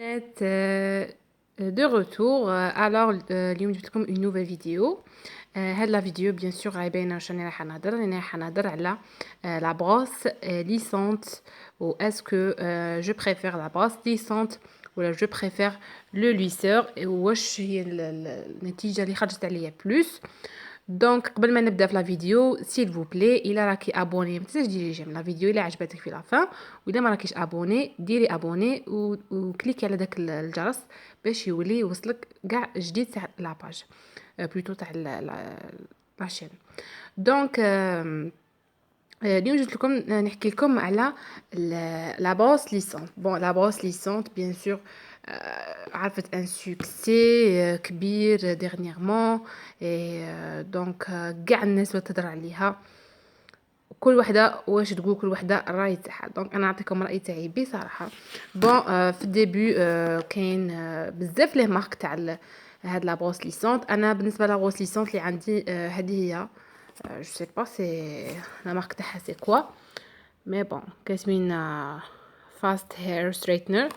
De retour. اليوم جبت لكم une nouvelle vidéo. هاد لا فيديو bien sûr غايبينا شنو راح نهضر. انا راح نهضر على لا بروس ليسونت و est-ce que je préfère la brosse lissante ولا je préfère le lisseur واش هي النتيجة اللي خرجت عليا بلوس. دونك قبل ما نبدا في لا فيديو سيل فو بلي الا راكي ابوني ما تنساش ديري جيم لا فيديو الا عجبتك في لافان، واذا ما راكيش ابوني ديري ابوني وكليكي على داك الجرس باش يولي يوصلك كاع جديد تاع لاباج بلوتو تاع لاشين. دونك اليوم جبت لكم نحكي لكم على لا بروس ليسونت. بون لا بروس ليسونت بيان سور عرفت ان سوكسي كبير ديرنييرمون دونك كاع الناس تهضر عليها، كل وحده واش تقول، كل وحده الراي تاعها. دونك انا نعطيكم رايي تاعي بصراحه. بون في الديبي كاين بزاف لي مارك تاع هاد لا بروس ليسونت. انا بالنسبه لا بروس ليسونت اللي عندي هذه هي جو سي با سي لا مارك تاعها سي كوا، مي بون كاسمين فاست هير ستريتنر.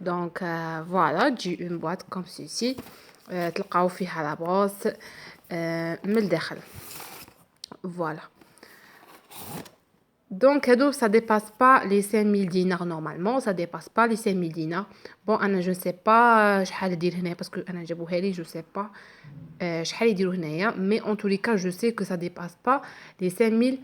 دونك فوالا تجي اون بواط كوم سيسي، تلقاو فيها لا بروس من الداخل فوالا. Donc, ça dépasse pas les 5000 dinars normalement, ça dépasse pas les 5000 dinars. Bon, أنا je sais pas شحال يدير هنايا parce que أنا جابوها لي je sais pas شحال يديروا هنايا، mais en tous les cas je sais que ça dépasse pas les 5000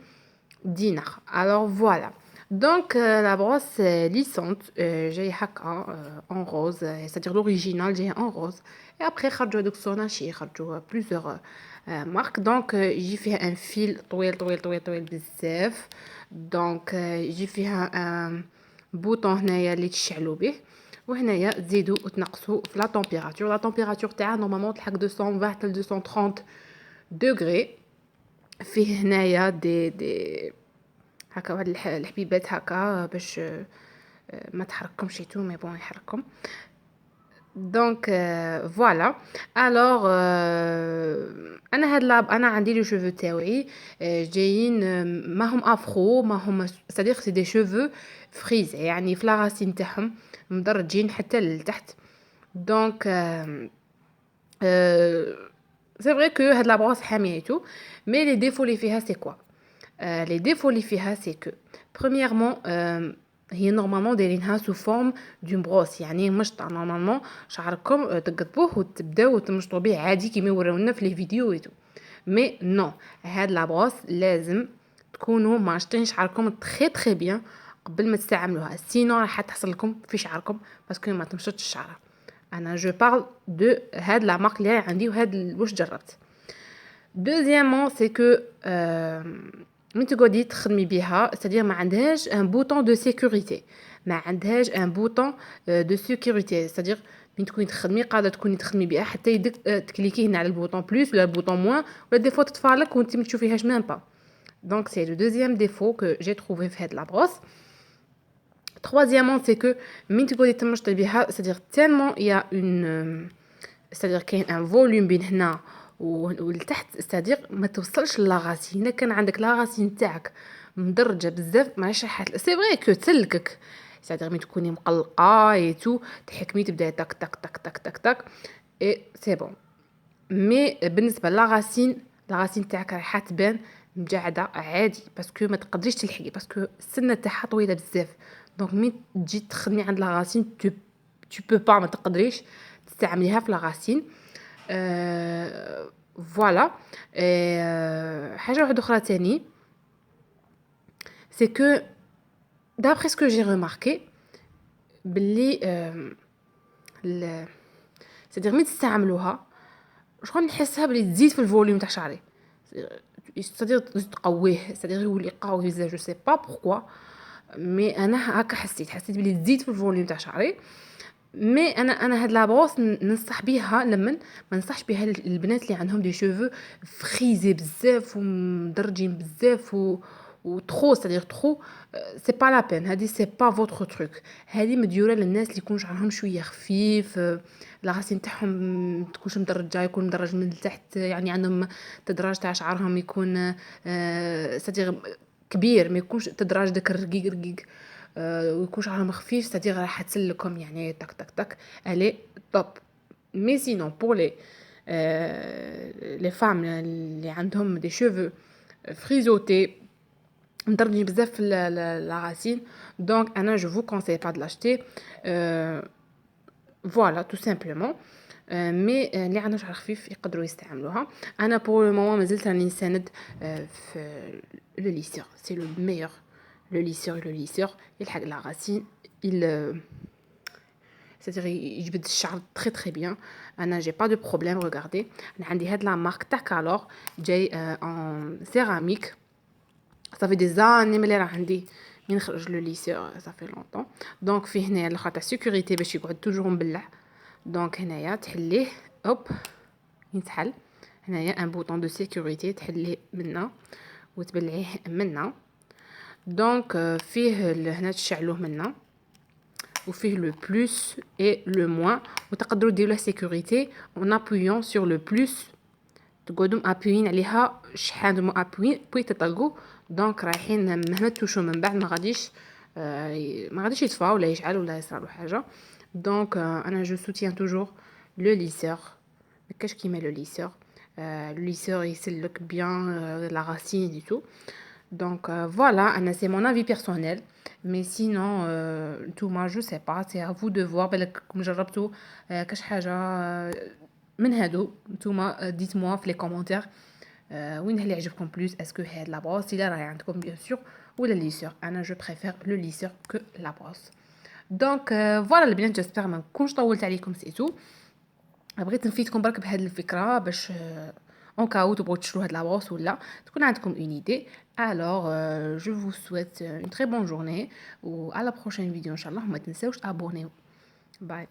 dinars. Alors voilà. Donc la brosse lissante جاي هكا en rose, c'est-à-dire l'original جاي en rose. Et après خرجوا هذوك سوناشي خرجوا plusieurs marques. Donc يجي فيها ان فيل طويل طويل طويل طويل بزاف. دونك يجي فيها بوطون هنايا اللي تشعلوا به، وهنايا تزيدوا وتنقصوا في لا تمبيراتور. لا تمبيراتور تاعها نورمالمون تلحق 220 حتى 230 دوغري. فيه هنايا دي هكا واحد الحبيبات هكا باش ما تحرككمش شيتو، مي بون يحرككم. دونك فوالا. الوغ انا هاد لاب انا عندي لي شوفو تاوعي جايين ماهم افرو، ماهم صديق سي دي شوفو فريز، يعني في لاغاسين تاعهم مدرجين حتى لتحت. دونك سي فري كو هاد لابروس حاميتو، مي لي ديفو اللي فيها سي كوا. لي ديفو اللي فيها سي كو بريميرمون هي نورمالمون دايرينها سو فورم دون بروس، يعني مشط نورمالمون شعركم تقطبوه وتبداو تمشطوا به عادي كيما يورونا في لي فيديو ايتو. مي نو، هاد لا بروس لازم تكونوا ماشطين شعركم تري تري بيان قبل ما تستعملوها، سينو راح تحصل لكم في شعركم باسكو ما تمشطش الشعر. انا جو بارل دو هاد لا مارك اللي عندي وهاد واش جربت. دوزيامون سي كو من تقعدي تخدمي بها ستادير ما عندهاش ان بوطون دو سيكوريتي، ما عندهاش ان بوطون دو سيكوريتي، ستادير من تكوني تخدمي قاعده تكوني تخدمي بها حتى يدك تكليكي هنا على البوطون بلوس ولا البوطون موان ولا دي فوا تطفالك وانت ما تشوفيهاش ميم با. دونك سي لو دوزيام ديفو كو جي تروفي في هاد لا بروس. troisièmement c'est que من تقعدي تمشطي بها ستادير tellement il y a une ستادير كاين ان فوليوم بين هنا ولتحت، ستادير ما توصلش لاغاسين. كان عندك لاغاسين تاعك مدرجه بزاف ماشي حال سي فري كو تسلكك، ستادير مي تكوني مقلقه اي تو تحكمي تبداي تك تك تك تك تك تك اي سي بون. مي بالنسبه لاغاسين لاغاسين تاعك راح تبان مجعده عادي باسكو ما تقدريش تلحقي باسكو السنه تاعها طويله بزاف. دونك مي تجي تخدمي عند لاغاسين tu peux pas ما تقدريش تستعمليها في لاغاسين. فوالا. حاجه واحده اخرى تاني سي كو d'après ce que j'ai remarqué بلي c'est-à-dire ملي تستعملوها شغل نحسها بلي تزيد في الفوليوم تاع شعري، c'est-à-dire تقويه، c'est-à-dire يولي قوي بزاف جو سي با بوركوا، مي انا هكا حسيت بلي تزيد في الفوليوم تاع شعري. مي انا هاد لابروس ننصح بها لمن ما ننصحش بها البنات اللي عندهم دي شوفو فريزي بزاف ومدرجين بزاف و ترو c'est-à-dire ترو سي با لا بين. هادي سي با فوتر تروك، هادي مديوره للناس اللي يكون شعرهم شويه خفيف، الغاسين تاعهم تكونش مدرجه، يكون مدرج من التحت، يعني عندهم تدراج تاع شعرهم يكون c'est-à-dire كبير، ما يكونش تدراج داك الرقيق رقيق. ويكون شعرهم خفيف c'est-à-dire راح تسلكهم يعني تك تك تك elle est top. Mais sinon pour les femmes اللي عندهم des cheveux frisottés مدرجين بزاف في la racine, donc انا je vous conseille pas de l'acheter. Voilà tout simplement. مي اللي عندهم شعر خفيف يقدروا يستعملوها. انا بور لو مومون مازلت راني نساند في لو ليسور سي لو ميور. لو ليسور يلحق لا راسين il c'est-à-dire يجبد الشعر تري تري بيان. انا جي با دو بروبليم. ريغاردي انا عندي هاد لا مارك تاع كالور جاي ان سيراميك صافي دي زاني ملي راه عندي من خرج لو ليسور صافي لونطون. دونك فيه هنايا الاخر تاع سيكوريتي باش يقعد توجور مبلع. دونك هنايا تحليه هوب يتحل. هنايا ان بوطون دو سيكوريتي تحليه منا وتبلعيه منا. دونك فيه هنا تشعلوه منا وفيه لو بلس اي لو موان وتقدروا ديروا له سيكوريتي اون ابويون سور لو بلس. تقعدوا ابوين عليها شحال دو ابوين بوي تطلقوا. دونك رايحين مهما توشو من بعد ما غاديش يطفى ولا يشعل ولا يصرالو حاجه. دونك انا جو سوتيان توجور لو ليسور. مكاش كيما لو ليسور. لو ليسور يسلك بيان لا راسين اي تو. Donc voilà, c'est mon avis personnel. Mais sinon, tout moi je sais pas, c'est à vous de voir. Comme جربتوا كاش حاجة من هادو نتوما dites-moi في les commentaires وين اللي يعجبكم plus. Est-ce que هاد la brosse إلا راهي عندكم bien sûr ولا ليسور. أنا je préfère le lisseur que la brosse. Donc voilà البنات، جيسبر ما نكونش طولت عليكم سي تو. بغيت نفيدكم برك بهاد الفكره باش اون كاو تبغوا تشرو هاد لابروس ولا تكون عندكم اون ايدي. alors je vous souhaite une très bonne journée و à la prochaine vidéo ان شاء الله. ما تنساوش تابونيو. باي.